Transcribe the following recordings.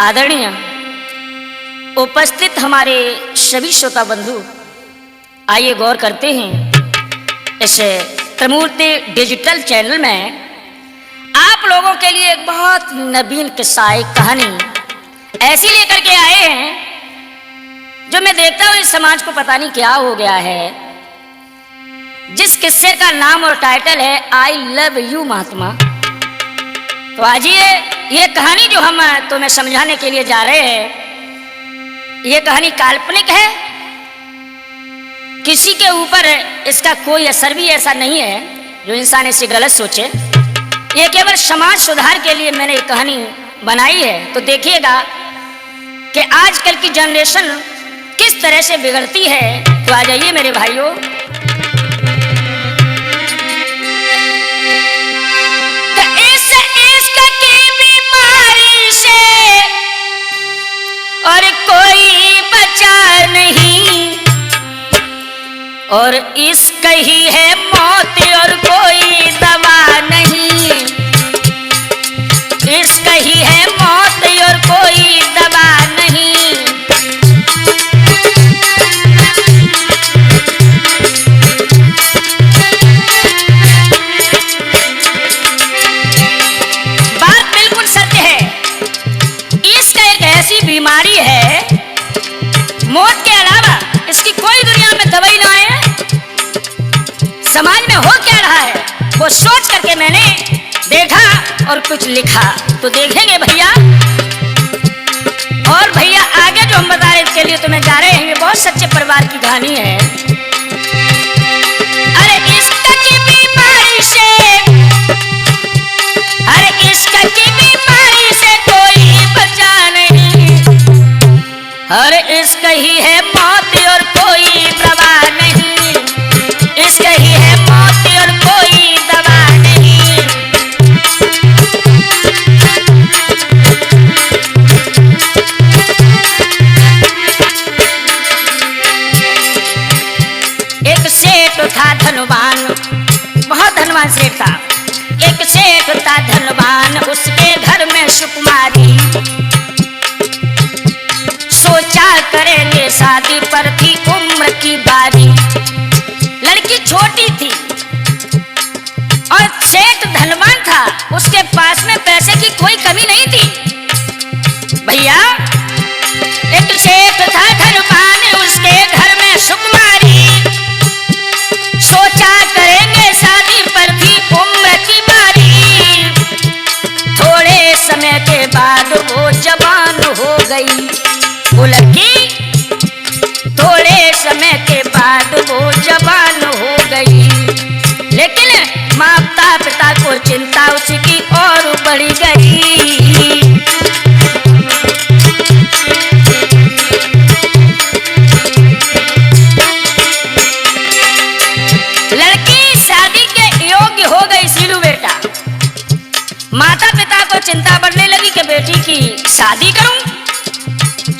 आदरणीय उपस्थित हमारे सभी श्रोता बंधु, आइए गौर करते हैं इस त्रिमूर्ति डिजिटल चैनल में आप लोगों के लिए एक बहुत नवीन किस्सा कहानी ऐसी लेकर के आए हैं जो मैं देखता हूँ इस समाज को पता नहीं क्या हो गया है। जिस किस्से का नाम और टाइटल है आई लव यू महात्मा। तो आज ये कहानी जो हम तुम्हें समझाने के लिए जा रहे हैं, ये कहानी काल्पनिक है। किसी के ऊपर इसका कोई असर भी ऐसा नहीं है जो इंसान इसे गलत सोचे। ये केवल समाज सुधार के लिए मैंने ये कहानी बनाई है। तो देखिएगा कि आजकल की जनरेशन किस तरह से बिगड़ती है। तो आ जाइए मेरे भाइयों, और कोई बचा नहीं, और इसका ही है मौत और कोई दवा नहीं। इसका ही है मौत और कोई दवा नहीं। बात बिल्कुल सत्य है। इसका एक ऐसी बीमारी है, मौत के अलावा इसकी कोई दुनिया में दवाई ना है। समाज में हो क्या रहा है वो सोच करके मैंने देखा और कुछ लिखा। तो देखेंगे भैया। और भैया आगे जो हम बता रहे इसके लिए तुम्हें जा रहे हैं, ये बहुत सच्चे परिवार की कहानी है। अरे इसका की बीमारी से, अरे इसका की बीमारी से कोई बचा नहीं। अरे इसका ही है मौत और कोई दवा नहीं। इसका ही है मौत और कोई दवा नहीं। एक सेठ था धनवान, बहुत धनवान सेठ था। एक सेठ था धनवान, उसके घर में सुकुमारी। सोचा करेंगे शादी पर थी उम्र की बारी। लड़की छोटी थी और सेठ धनवान था, उसके पास में पैसे की कोई कमी नहीं थी। भैया एक सेठ था धनवान, उसके घर में सुकुमारी। सोचा करेंगे शादी पर थी उम्र की बारी। थोड़े समय के बाद वो जवान हो गई। वो लड़की थोड़े समय के बाद वो जवान हो गई, लेकिन माता पिता को चिंता उसकी और बढ़ गई। लड़की शादी के योग्य हो गई सीलू बेटा। माता पिता को चिंता बढ़ने लगी कि बेटी की शादी करूं।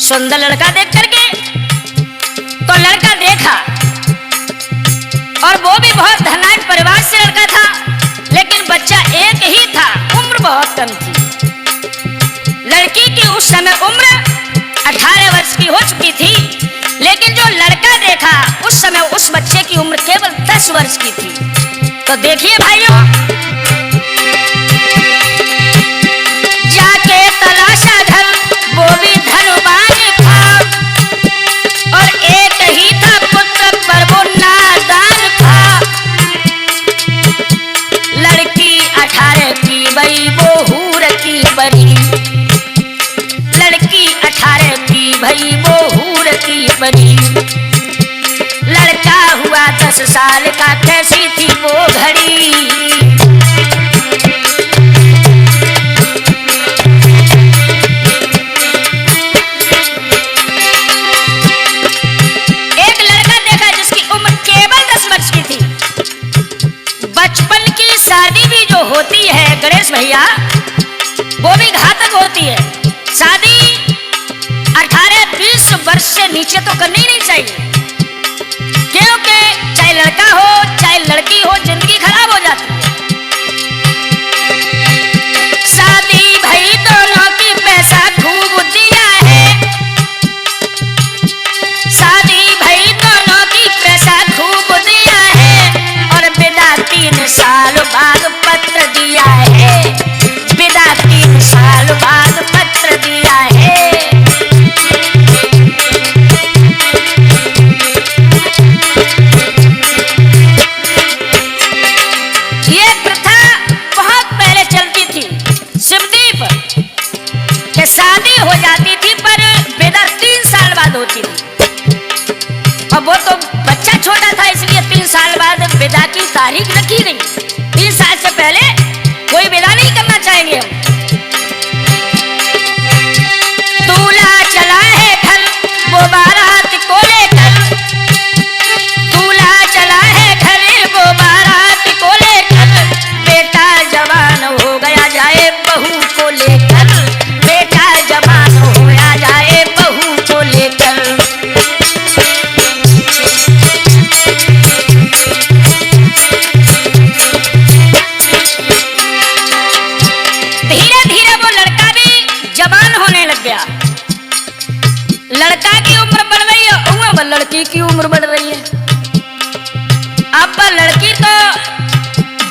सुंदर लड़का देख करके तो लड़का देखा, और वो भी बहुत धनाढ्य परिवार से लड़का था, लेकिन बच्चा एक ही था, उम्र बहुत कम थी। लड़की की उस समय उम्र 18 वर्ष की हो चुकी थी, लेकिन जो लड़का देखा उस समय उस बच्चे की उम्र केवल 10 वर्ष की थी। तो देखिए भाइयों, जाके तलाशा धन, वो भी धनवान था, और एक ही था पुत्र पर वो नादान था। लड़की 18 की बड़ी, वो हूर की बड़ी। लड़की 18 की भई, वो हूर की बड़ी। लड़का हुआ 10 साल का, कैसी थी वो घड़ी। शादी भी जो होती है गणेश भैया, वो भी घातक होती है। शादी 18-20 वर्ष से नीचे तो करनी नहीं चाहिए, क्योंकि चाहे लड़का हो चाहे लड़की हो, जिंदगी खराब हो जाती है। शादी भई दोनों की पैसा खूब कि शादी हो जाती थी पर विदा 3 साल बाद होती थी। अब वो तो बच्चा छोटा था इसलिए 3 साल बाद विदा की तारीख रखी गई। 3 साल से पहले कोई विदा नहीं करना चाहेंगे हम। दूल्हा चला है घर वो बारात को लेकर, दूल्हा चला है घर वो बारात को लेकर, बेटा जवान हो गया जाए बहू को लेकर, बेटा जवान होया जाए बहू को लेकर। धीरे धीरे वो लड़का भी जवान होने लग गया। लड़का की उम्र बढ़ रही है, अब लड़की की उम्र बढ़ रही है। अब लड़की तो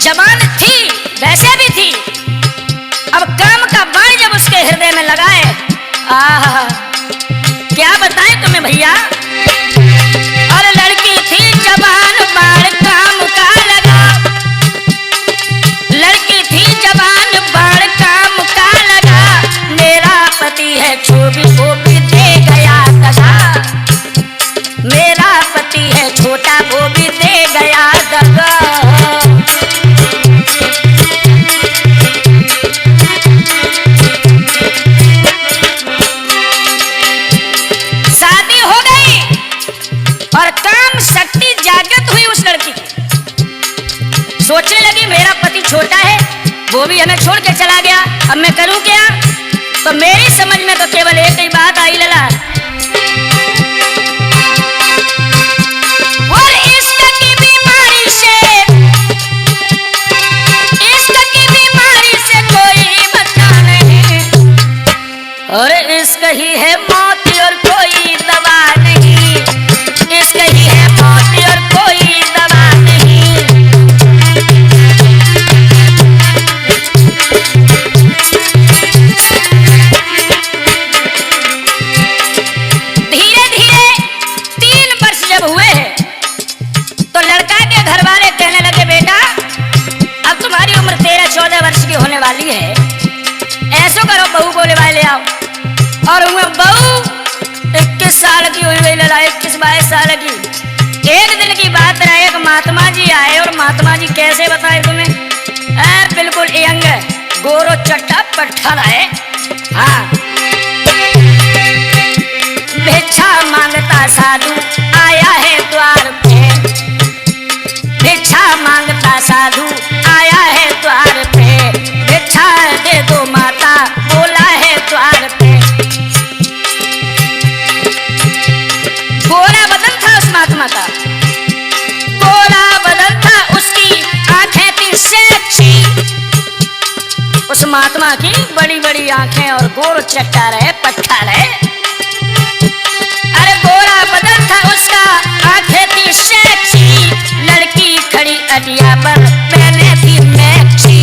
जवान थी वैसे भी थी, अब काम का बाण जब उसके हृदय में लगाए, आहा क्या बताएं तुम्हें भैया। और लड़की थी जवान बाण काम का लगा, लड़की थी जवान बाण काम का लगा, मेरा पति है छोटी वो भी दे गया दगा, मेरा पति है छोटा वो भी दे गया दगा। शादी हो गई और काम शक्ति जागृत हुई उस लड़की की। सोचने लगी मेरा पति छोटा है, वो भी हमें छोड़ के चला गया, अब मैं करूं क्या। तो मेरी समझ में तो केवल एक ही बात आई लला, और इश्क की बीमारी से, इश्क की बीमारी से कोई बचा नहीं, और इश्क ही है मौत और कोई दवा नहीं, इश्क ही है मौत और कोई दवा नहीं। धीरे धीरे 3 वर्ष जब हुए हैं तो लड़का के घर वाले कहने लगे बेटा अब तुम्हारी उम्र 13-14 वर्ष की होने वाली है, ऐसो करो बहू को ले ले आओ। और बहू 21 साल की हुई हुई लड़ाई, 21-22 साल की। एक दिन की बात रहे, एक महात्मा जी आए और महात्मा जी कैसे बताए तुम्हें, बिल्कुल यंग गोरो चट्टा पट्टा है। हाँ, भिक्षा मांगता साधु आया है द्वार पे, भिक्षा मांगता साधु आया है द्वार पे, भिक्षा दे दो माता बोला है द्वार पे। गोरा बदन था उस महात्मा का, गोरा बदन था, उसकी आंखें थी सेक्सी, उस महात्मा की बड़ी बड़ी आंखें और गोर चट्टा रहे पट्टा रहे। अरे गोरा बदन था उसका, आंखें थी सेक्सी, लड़की खड़ी अटिया पर पहने थी मैक्सी।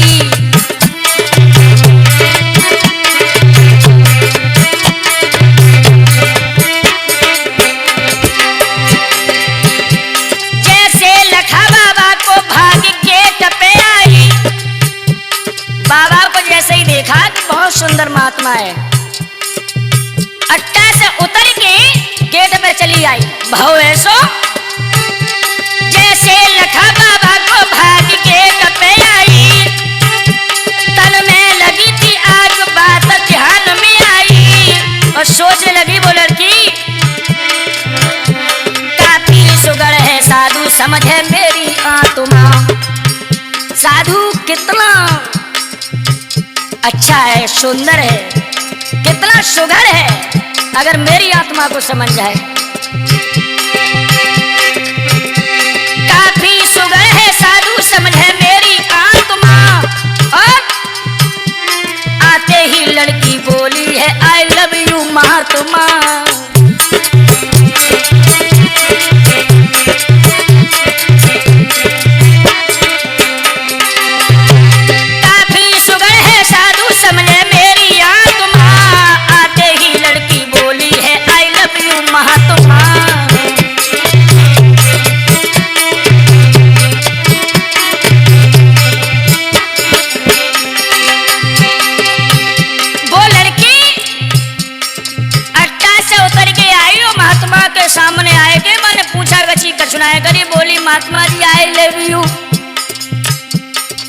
जैसे लखा बाबा को भाग गेट पे आई, बाबा को जैसे ही देखा कि बहुत सुंदर महात्मा है, अट्टा से उतर के गेट पर चली आई। भाव ऐसो जैसे लखा बाबा को भाग गेट पे आई, तन में लगी थी आग बात ध्यान में आई, और सोचने लगी वो लड़की काफी सुगड़ है साधु समझे मेरी आत्मा, साधु कितना अच्छा है, सुंदर है, कितना सुघड़ है, अगर मेरी आत्मा को समझ जाए। काफी सुघड़ है साधु समझे मेरी आत्मा, और आते ही लड़की बोली है आई लव यू महात्मा। काफी सुघड़ है साधु समझे मेरी आत्मा, आते ही लड़की बोली है आई लव यू महात्मा। वो लड़की सुनाया करी, बोली Mahatma ji I love you.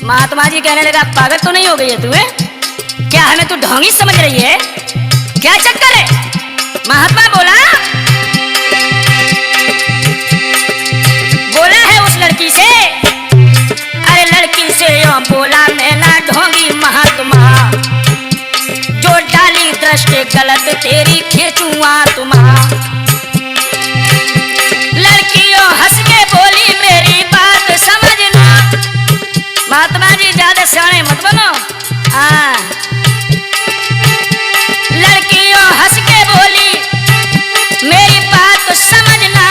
Mahatma ji कहने लगा पागल तो नहीं हो गई है तू? क्या हमें तू ढोंगी समझ रही है? क्या चक्कर है? महात्मा बोला है उस लड़की से, अरे लड़की से यो बोला मैं ना ढोंगी महात्मा, जो डाली दृष्टि गलत तेरी खींचूआ तुम्हारा। लड़कियों हंस के बोली मेरी बात समझना। महात्मा जी ज्यादा सियाने मत बनो। लड़कियों हंस के बोली मेरी बात समझना,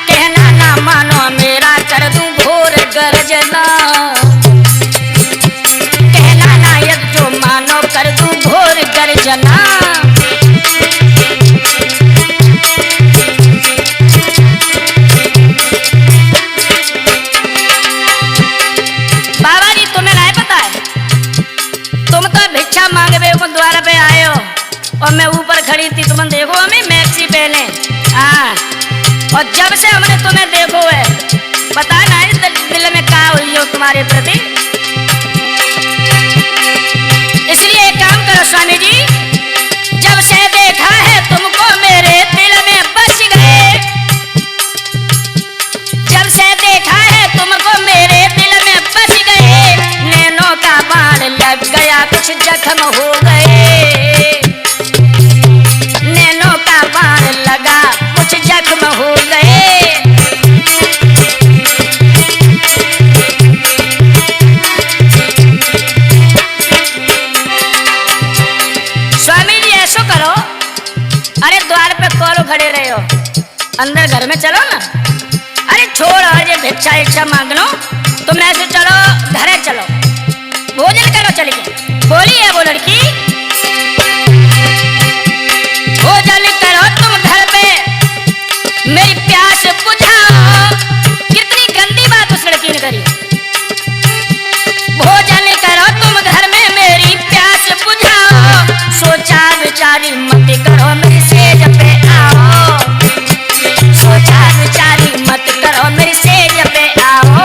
कहना ना मानो मेरा कर दूं घोर गर्जना, कहना ना यदि जो मानो कर दूं घोर गर्जना। बाबा जी तुम्हें नहीं पता है, तुम तो भिक्षा मांगे बेवकूफ द्वारा पे आए हो और मैं ऊपर खड़ी थी, तुम देखो हमें मैक्सी पहने। और जब से हमने तुम्हें देखो है पता नहीं दिल में क्या हुई हो तुम्हारे प्रति। इसलिए एक काम करो स्वामी जी, जब से देखा है तुमको मेरे दिल में बस गए, जब से देखा है तुमको मेरे दिल में बस गए, नैनों का बाण लग गया कुछ जख्म हो गए, नैनों का बाण लगा कुछ जख्म हो गए। स्वामी जी ऐसा करो, अरे द्वार पे कौन खड़े रहे हो, अंदर घर में चलो ना। अरे छोड़ और ये भिक्षा इच्छा मांग लो, तुम ऐसे चलो घरे चलो, भोजन करो चल के। बोली है वो लड़की भोजन करो तुम घर पे मेरी प्यास बुझाओ। कितनी गंदी बात उस लड़की ने करी। भोजन करो तुम घर में मेरी प्यास बुझाओ, सोचा विचारी मत करो मेरी सेज पे आओ, सोचा विचारी मत करो मेरी सेज पे आओ।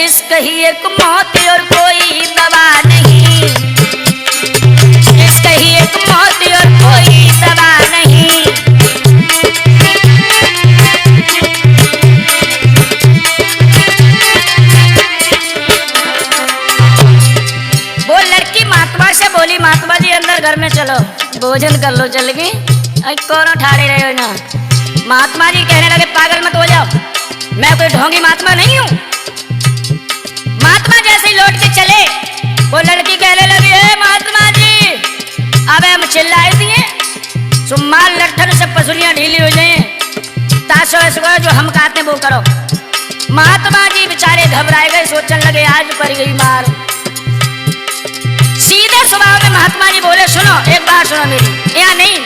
इश्क ही एक मौत और कोई दवा नहीं, इश्क ही एक मौत और कोई दवा नहीं। वो लड़की महात्मा से बोली महात्मा जी अंदर घर में चलो भोजन कर लो चल के। कौन ठाड़े रहे हो ना। महात्मा जी कहने लगे पागल मत हो जाओ, मैं कोई ढोंगी महात्मा नहीं हूँ। महात्मा जैसे ही लौट के चले वो लड़की कहने लगी है महात्मा जी अब हम चिल्लाए दिए सुमाल लट्ठन से पसुलियां ढीली हो जाए, ताशो जो हम कहते हैं वो करो। महात्मा जी बेचारे घबराए गए, सोचने लगे आज पड़ गई मार। सीधे स्वभाव में महात्मा जी बोले सुनो एक बात सुनो मेरी, यहाँ नहीं।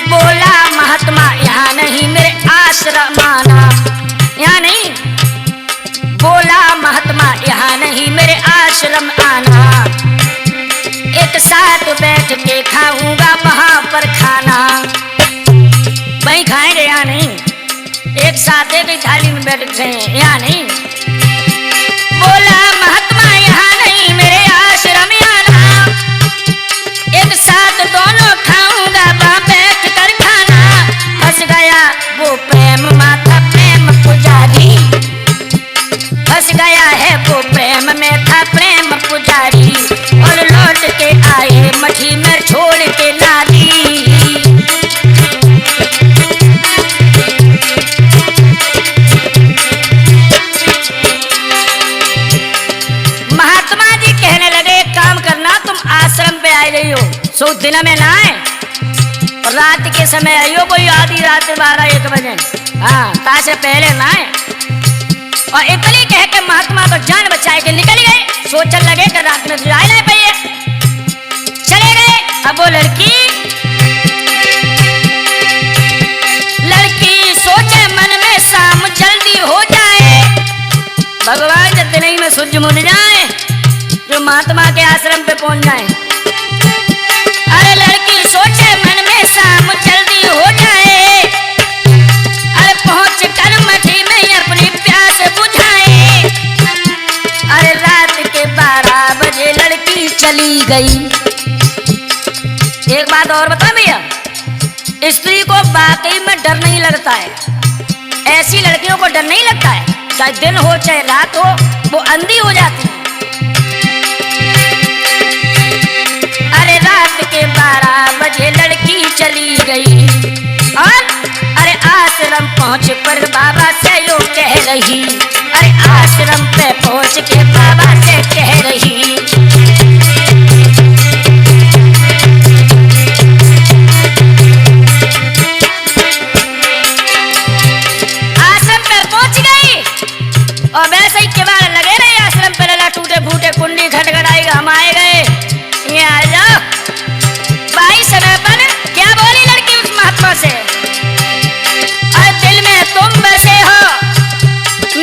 बोला महात्मा यहाँ नहीं मेरे आश्रम आना, यहाँ नहीं। बोला महात्मा यहाँ नहीं मेरे आश्रम आना, एक साथ बैठ के खाऊंगा वहां पर खाना। वहीं खाएंगे यहाँ नहीं, एक साथ एक ही थाली में बैठ गए यहाँ नहीं। बोला महात्मा यहाँ नहीं मेरे आश्रम आना, एक साथ दोनों खाऊंगा वहां बैठ कर खाना। फंस गया वो प्रेम माथा प्रेम पुजारी, फंस गया है वो प्रेम में था प्रेम पुजारी, और लौट के आए मठी में छोड़ के नाली। महात्मा जी कहने लगे काम करना, तुम आश्रम पे आई रही हो, सो दिन में ना आए और रात के समय आई हो, कोई आधी रात 12-1 बजे, हाँ तासे पहले ना आए। और इतनी कह के महात्मा तो जान बचाए के निकल गए, सोचने लगे कि रात में तो जा नहीं पाइए, चले गए। अब वो लड़की झुमुन जाए, जो महात्मा के आश्रम पे पहुंच जाए। अरे लड़की सोचे मन में शाम जल्दी हो जाए, अरे पहुंच कर मठी में अपनी प्यास बुझाए। अरे रात के 12 बजे लड़की चली गई। एक बात और बता भैया, स्त्री को वाकई में डर नहीं लगता है। ऐसी लड़कियों को डर नहीं लगता है, चाहे दिन हो चाहे रात हो, वो अंधी हो जाती है। अरे रात के 12 बजे लड़की चली गई और अरे आश्रम पहुंच पर बाबा से यो कह रही, अरे आश्रम पे पहुंच के बाबा से कह रही, और वैसे ही किवाड़ लगे रहे आश्रम पे। लला टूटे फूटे कुंडी खटखटाई, हम आए गए, ये आ जाओ। भाई समय पर क्या बोली लड़की उस महात्मा से, अरे दिल में तुम बसे हो,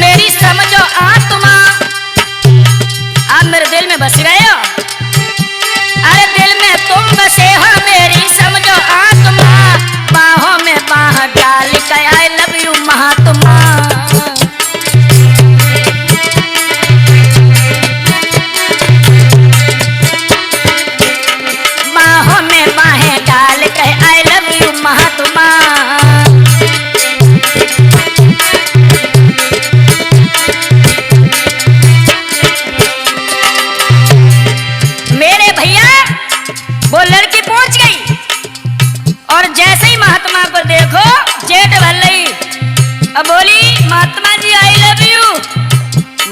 मेरी समझो आत्मा। आप मेरे दिल में बस गए हो, अरे दिल में तुम बसे हो, मेरी समझो आत्मा। बाहों में बाह डाल के आई लव यू महात्मा। महात्मा मेरे भैया वो लड़की पहुंच गई और जैसे ही महात्मा को देखो जेठ भर गई। अब बोली Mahatma ji I love you.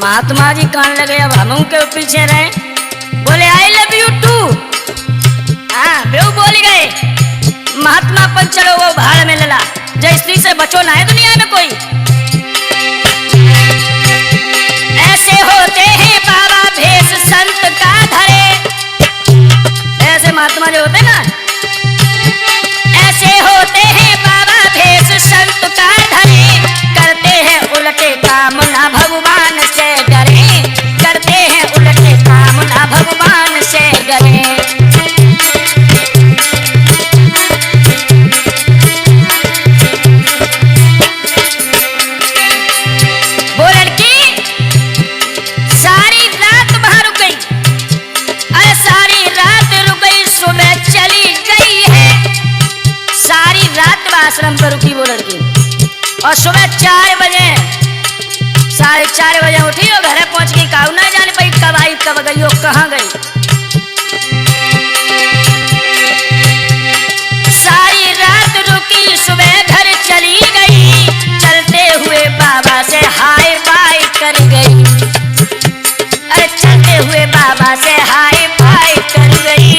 Mahatma ji कान लगे, अब हम के पीछे रहे, बोले आई लव यू टू। हाँ बेऊ बोली गए। महात्मा पर चलो वो भाड़ में लला, जय स्त्री से बचो ना है दुनिया में कोई। ऐसे होते हैं बाबा भेष संत का धरे, ऐसे महात्मा जो होते ना, ऐसे होते हैं बाबा भेष संत का धरे। करते हैं उल्टे काम ना भगवान से डरे, करते हैं उल्टे काम ना भगवान से डरे। आश्रम पर रुकी वो लड़की और सुबह 4 बजे 4:30 बजे उठी और घर पहुंच गई। काऊ ना जाने पाई कब आई कब गई और कहाँ गई। सारी रात रुकी, सुबह घर चली गई, चलते हुए बाबा से हाय बाय कर गई। अरे चलते हुए बाबा से हाय बाय कर गई।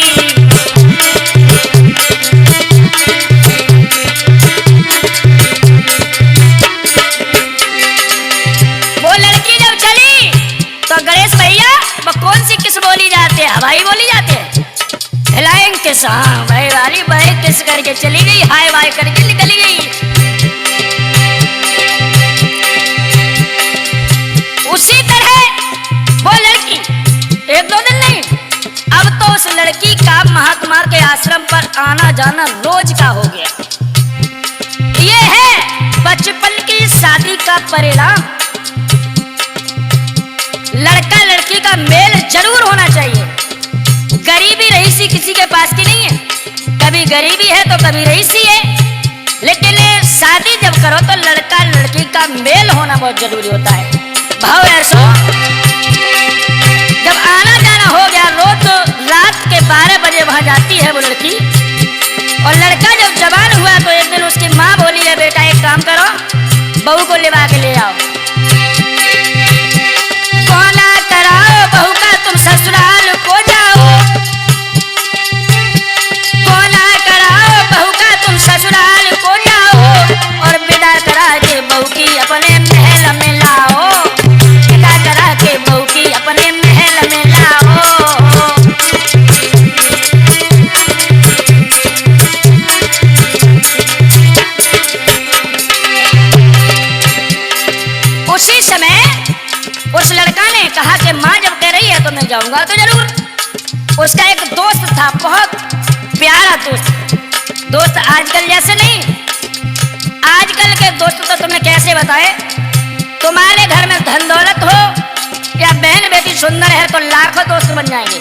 कौन सी किस बोली जाते हैं, हवाई बोली जाते हैं। हिलाएं किस, हाँ भाई वाली भाई किस करके चली गई, हाय वाय करके निकली गई। उसी तरह वो लड़की 1-2 दिन नहीं, अब तो उस लड़की का महात्मा के आश्रम पर आना जाना रोज का हो गया। ये है बचपन की शादी का परिणाम। लड़का लड़की का मेल जरूर होना चाहिए। गरीबी रईसी किसी के पास की नहीं है, कभी गरीबी है तो कभी रईसी है, लेकिन शादी जब करो तो लड़का लड़की का मेल होना बहुत जरूरी होता है। भाव ऐसा जब आना जाना हो गया, रोज रात के 12 बजे वहां जाती है वो लड़की, और लड़का जब जवान हुआ तो एक दिन उसकी माँ बोली है बेटा एक काम करो, बहू को लिवा के ले आओ। कोना कराओ बहू का तुम ससुराल को जाओ, कोना कराओ बहू का तुम ससुराल को जाओ, और विदा करा के बहू की अपने महल में लाओ, विदा करा के बहू की अपने महल में लाओ। तो मैं जाऊंगा तो जरूर। उसका एक दोस्त था, बहुत प्यारा दोस्त आजकल जैसे नहीं। आजकल के दोस्त तो तुम्हें कैसे बताए, तुम्हारे घर में धन दौलत हो या बहन बेटी सुंदर है तो लाखों दोस्त बन जाएंगे,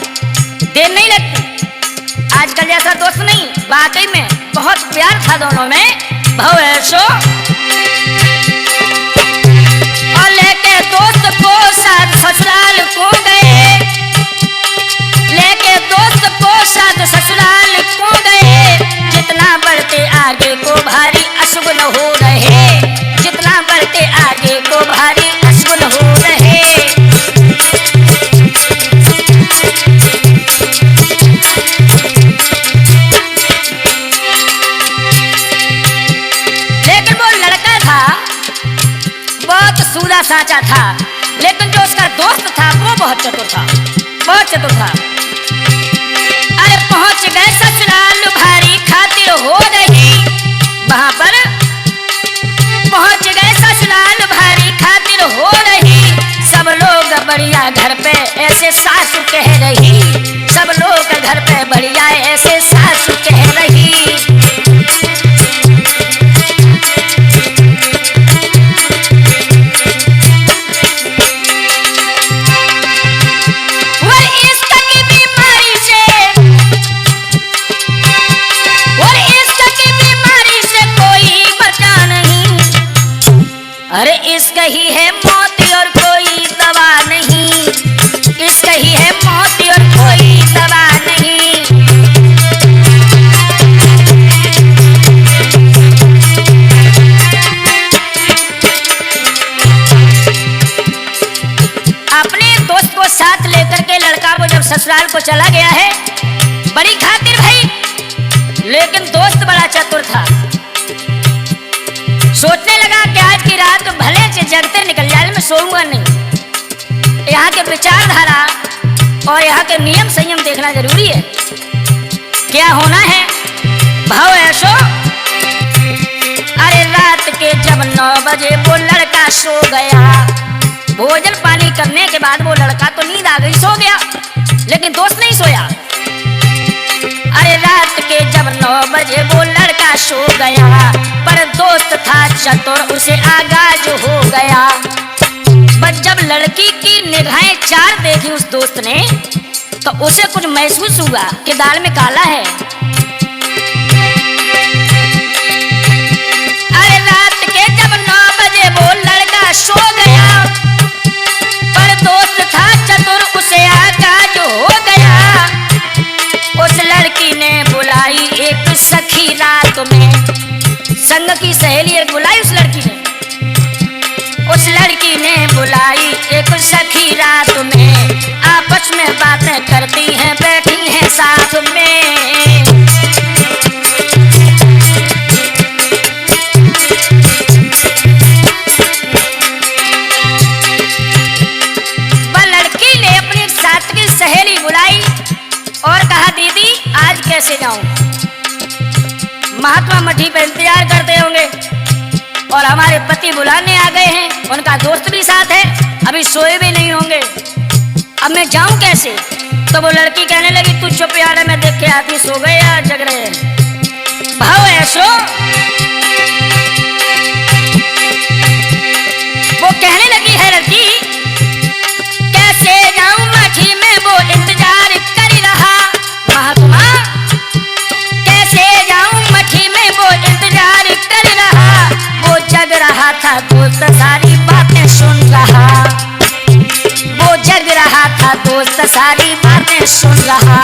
देर नहीं लगती। आजकल जैसा दोस्त नहीं, वाकई में बहुत प्यार था दोनों में। भाव ऐसो और लेके दोस्त को साथ ससुराल को गए, लेके दोस्त को साथ ससुराल को गए। जितना बढ़ते आगे को भारी अशुभ हो रहे, जितना बढ़ते आगे को भारी अशुभ हो रहे। लेकिन वो लड़का था बहुत सूदा साचा था, लेकिन जो उसका दोस्त था वो बहुत चतुर था, बहुत चतुर था। अरे पहुंच गए ससुराल भारी खातिर हो रही, वहां पर पहुंच गए ससुराल भारी खातिर हो रही। सब लोग बढ़िया घर पे ऐसे सासू कह रही, सब लोग घर पे बढ़िया ऐसे सासू कह रही। अरे इसका ही है मौत और कोई दवा नहीं, इसका ही है मौत और कोई दवा नहीं। अपने दोस्त को साथ लेकर के लड़का वो जब ससुराल को चला गया है, बड़ी खातिर भाई, लेकिन दोस्त बड़ा चतुर था। सोचने लगा कि आज की रात तो भले से जगते निकल जाए, मैं सोऊंगा नहीं। यहाँ के विचारधारा और यहाँ के नियम संयम देखना जरूरी है, क्या होना है। भाव ऐसो अरे रात के जब 9 बजे वो लड़का सो गया, भोजन पानी करने के बाद वो लड़का तो नींद आ गई, सो गया, लेकिन दोस्त नहीं सोया। अरे रात के जब 9 बजे वो लड़का सो गया, पर दोस्त था चतुर, उसे आगाज हो गया। बस जब लड़की की निगाहें चार देखी उस दोस्त ने, तो उसे कुछ महसूस हुआ कि दाल में काला है। अरे रात के जब 9 बजे वो लड़का सो गया, पर दोस्त था चतुर, उसे आगाज हो गया। उस लड़की ने बुलाई एक सखी रात में, संग की सहेली एक बुलाई उस लड़की ने, उस लड़की ने बुलाई एक सखी रात में। आपस में बातें करती हैं, बैठी हैं साथ में। वह लड़की ने अपनी साथ की सहेली बुलाई और कहा दीदी आज कैसे जाऊं, महात्मा मठी पे इंतजार करते होंगे और हमारे पति बुलाने आ गए हैं, उनका दोस्त भी साथ है, अभी सोए भी नहीं होंगे, अब मैं जाऊं कैसे। तो वो लड़की कहने लगी तू चुप यार, मैं देख के आती, सो गए या जग रहे हैं। भाव ऐसो वो कहने लगी है लड़की कैसे जाऊं मठी में, वो इंतजार कर रहा। महात्मा कैसे जाऊं मठी में, वो इंतजार कर रहा। वो जग रहा था, दोस्त सारी बातें सुन रहा, वो जग रहा था, दोस्त सारी बातें सुन रहा।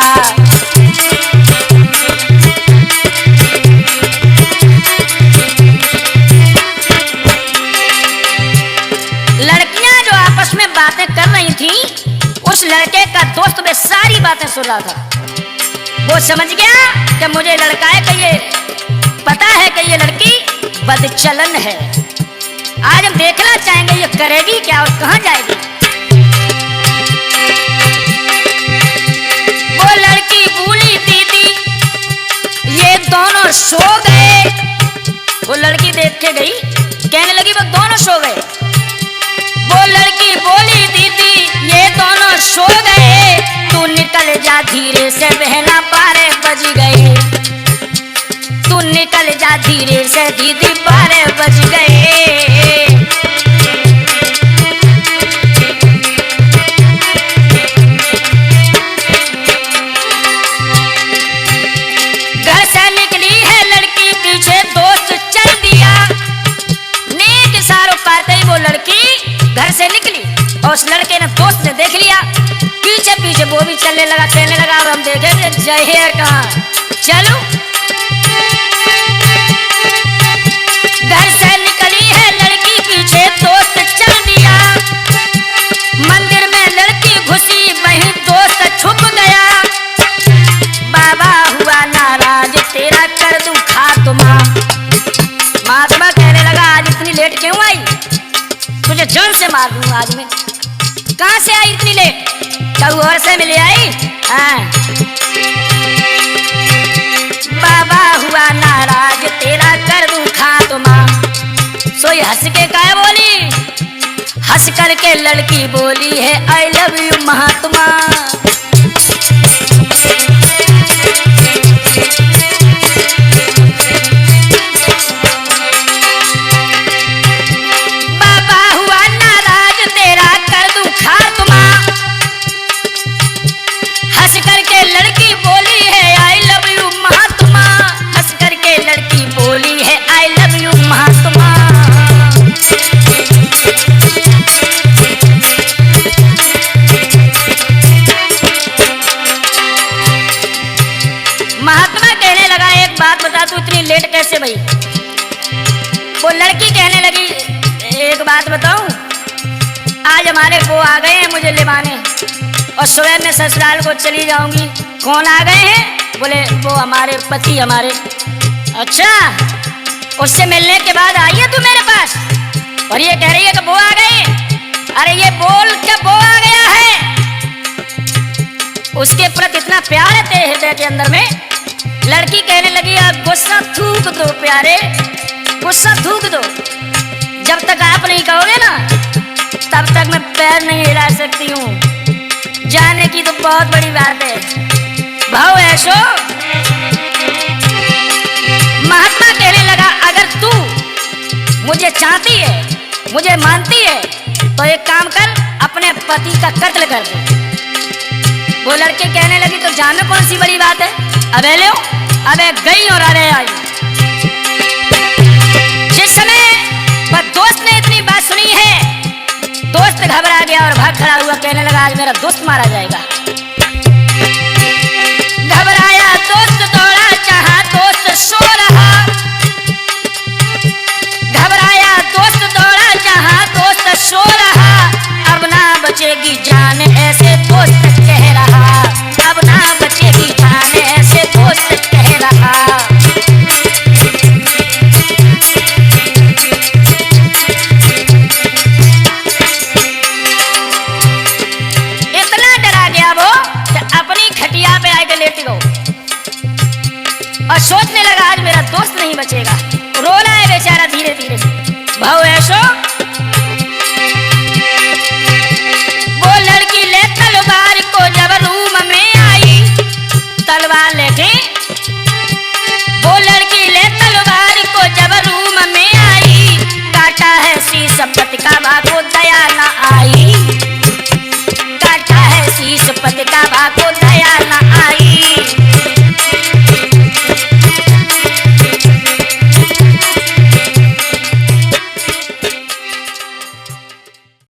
लड़कियां जो आपस में बातें कर रही थी, उस लड़के का दोस्त में सारी बातें सुन रहा था। वो समझ गया कि मुझे लड़का है कि ये पता है कि ये लड़की बदचलन है, आज हम देखना चाहेंगे ये करेगी क्या और कहां जाएगी। वो लड़की बोली दीदी ये दोनों सो गए। वो लड़की देख के गई, कहने लगी वो दोनों सो गए। वो लड़की बोली दीदी ये दोनों सो गए। निकल जा धीरे से बहना 12 बज गए, तू निकल जा धीरे से दीदी 12 बज गए। घर से निकली है लड़की पीछे दोस्त चल दिया, नेक इशारों पाते ही वो लड़की घर से निकली और उस लड़के ने दोस्त ने देख लिया, पीछे पीछे वो भी चलने लगा, कहने लगा और हम देखे जहेर कहाँ, चलो। घर से निकली है लड़की पीछे दोस्त चल दिया, मंदिर में लड़की घुसी वहीं दोस्त छुप गया, बाबा हुआ नाराज तेरा कर दूं खात्मा। महात्मा कहने लगा आज इतनी लेट क्यों आई, तुझे जान से मार दूं आज मैं। कहां से आई इतनी लेट, कहूँ और से मिले आई? हाँ। बाबा हुआ नाराज तेरा कर दूं खात्मा। सोई हंस के क्या बोली, हंस करके लड़की बोली है आई लव यू महात्मा। बाबा हुआ नाराज तेरा कर दूं खात्मा, हंस करके लड़की बोली है आई लव यू महात्मा, हंस करके लड़की बोली है आई लव यू महात्मा। महात्मा कहने लगा एक बात बता तू इतनी लेट कैसे भई? वो लड़की कहने लगी एक बात बताऊं, आज हमारे वो आ गए हैं मुझे लेवाने और सुबह में ससुराल को चली जाऊंगी। कौन आ गए हैं? बोले वो हमारे पति हमारे। अच्छा, उससे मिलने के बाद आई है तू मेरे पास और ये कह रही है कि वो आ गए? अरे ये बोल क्या वो आ गया है, उसके प्रति इतना प्यार है तेरे हृदय के अंदर में। लड़की कहने लगी आप गुस्सा थूक दो प्यारे, गुस्सा थूक दो, जब तक आप नहीं कहोगे ना तब तक मैं पैर नहीं हिला सकती हूँ, जाने की तो बहुत बड़ी बात है। भाव ऐसो महात्मा कहने लगा अगर तू मुझे चाहती है, मुझे मानती है तो एक काम कर अपने पति का कत्ल कर दे। वो लड़के कहने लगी तो जान में कौन सी बड़ी बात है, अबे लो अबे गई और अबे आई। जिस समय पर दोस्त ने इतनी बात सुनी है, दोस्त घबरा गया और भाग खड़ा हुआ, कहने लगा आज मेरा दोस्त मारा जाएगा। घबराया दोस्त दौड़ा जहां दोस्त सो रहा, घबराया दोस्त दौड़ा जहां दोस्त सो रहा, अब ना बचेगी जान ऐसे दोस्त कह रहा, अब ना बचेगी जान ऐसे दोस्त कह रहा। इतना डरा गया वो कि अपनी खटिया पे आके लेट गो और सोचने लगा आज मेरा दोस्त नहीं बचेगा। रोना है बेचारा धीरे धीरे। भाव ऐसो वो लड़की ले तलवार को जब रूम में आई, तलवार लेके वो लड़की ले तलवार को जब रूम में आई, काटा है शीश पतिका को दया न आई, काटा है शीश पतिका को